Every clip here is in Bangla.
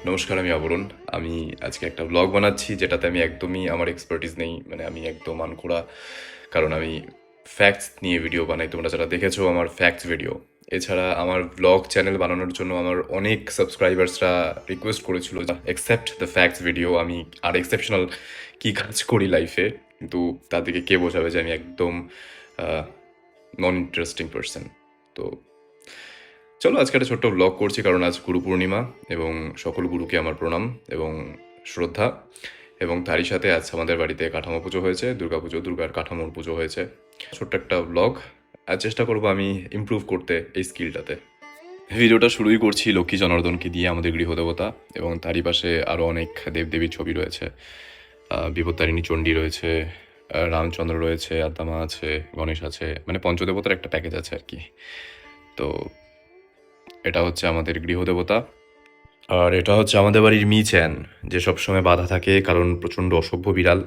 নমস্কার, আমি আবরণ। আমি আজকে একটা ব্লগ বানাচ্ছি যেটাতে আমি একদমই আমার এক্সপার্টিস নেই, মানে আমি একদম আনকোড়া। কারণ আমি ফ্যাক্টস নিয়ে ভিডিও বানাই, তোমরা যারা দেখেছো আমার ফ্যাক্টস ভিডিও। এছাড়া আমার ব্লগ চ্যানেল বানানোর জন্য আমার অনেক সাবস্ক্রাইবার্সরা রিকোয়েস্ট করেছিল অ্যাকসেপ্ট দ্য ফ্যাক্টস ভিডিও। আমি আর এক্সেপশনাল কী কাজ করি লাইফে, কিন্তু তাদেরকে কে বোঝাবে যে আমি একদম নন ইন্টারেস্টিং পার্সন। তো চলো আজকে একটা ছোট্ট ব্লগ করছি, কারণ আজ গুরু পূর্ণিমা এবং সকল গুরুকে আমার প্রণাম এবং শ্রদ্ধা। এবং তারই সাথে আজ আমাদের বাড়িতে কাঠামো পুজো হয়েছে, দুর্গার কাঠামোর পুজো হয়েছে। ছোট্ট একটা ব্লগ, আর চেষ্টা করবো আমি ইমপ্রুভ করতে এই স্কিলটাতে। ভিডিওটা শুরুই করছি লক্ষ্মী জনার্দনকে দিয়ে, আমাদের গৃহদেবতা, এবং তারই পাশে আরও অনেক দেবদেবীর ছবি রয়েছে। বিপত্তারিণী চণ্ডী রয়েছে, রামচন্দ্র রয়েছে, আদ্দামা আছে, গণেশ আছে, মানে পঞ্চদেবতার একটা প্যাকেজ আছে আর কি। তো এটা হচ্ছে আমাদের গৃহদেবতা, আর এটা হচ্ছে আমাদের বাড়ির মিচ্যান, যে সবসময় বাধা থাকে, কারণ প্রচণ্ড অসভ্য বিড়াল,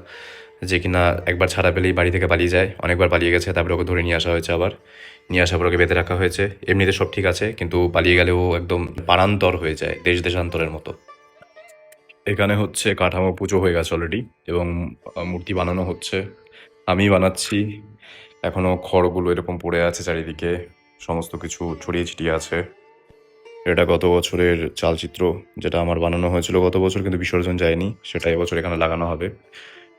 যে কিনা একবার ছাড়া পেলেই বাড়ি থেকে পালিয়ে যায়। অনেকবার পালিয়ে গেছে, তারপরে ওকে ধরে নিয়ে আসা হয়েছে, আবার নিয়ে আসার পর ওকে বেঁধে রাখা হয়েছে। এমনিতে সব ঠিক আছে, কিন্তু পালিয়ে গেলে ও একদম পাড়ান্তর হয়ে যায়, দেশান্তরের মতো। এখানে হচ্ছে কাঠামো পুজো হয়ে গেছে অলরেডি, এবং মূর্তি বানানো হচ্ছে, আমি বানাচ্ছি। এখনও খড়গুলো এরকম পড়ে আছে চারিদিকে, সমস্ত কিছু ছড়িয়ে ছিটিয়ে আছে। এটা গত বছরের চালচিত্র, যেটা আমার বানানো হয়েছিল গত বছর, কিন্তু বিসর্জন যায়নি, সেটা এবছর এখানে লাগানো হবে।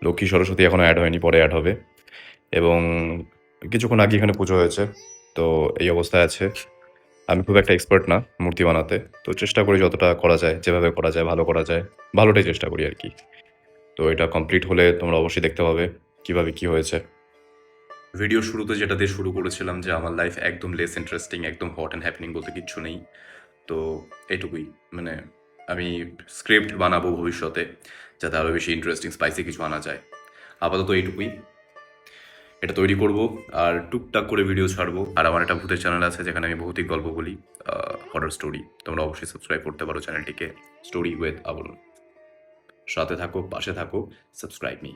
লক্ষ্মী সরস্বতী এখনও অ্যাড হয়নি, পরে অ্যাড হবে। এবং কিছুক্ষণ আগে এখানে পুজো হয়েছে, তো এই অবস্থায় আছে। আমি খুব একটা এক্সপার্ট না মূর্তি বানাতে, তো চেষ্টা করি যতটা করা যায়, যেভাবে করা যায়, ভালো করা যায়, ভালোটাই চেষ্টা করি আর কি। তো এটা কমপ্লিট হলে তোমরা অবশ্যই দেখতে পাবে কীভাবে কী হয়েছে। ভিডিও শুরুতে যেটা দিয়ে শুরু করেছিলাম, যে আমার লাইফ একদম লেস ইন্টারেস্টিং, একদম হট অ্যান্ড হ্যাপেনিং বলতে কিচ্ছু নেই। তো এটুকুই, মানে আমি স্ক্রিপ্ট বানাবো ভবিষ্যতে, যাতে আরও বেশি ইন্টারেস্টিং স্পাইসি কিছু আনা যায়। আপাতত এইটুকুই, এটা তৈরি করব আর টুকটাক করে ভিডিও ছাড়বো। আর আমার একটা ভূতের চ্যানেল আছে, যেখানে আমি ভৌতিক গল্প বলি, হরর স্টোরি। তোমরা অবশ্যই সাবস্ক্রাইব করতে পারো চ্যানেলটিকে, স্টোরি উইথ আবরণ। সাথে থাকো, পাশে থাকো, সাবস্ক্রাইব মি।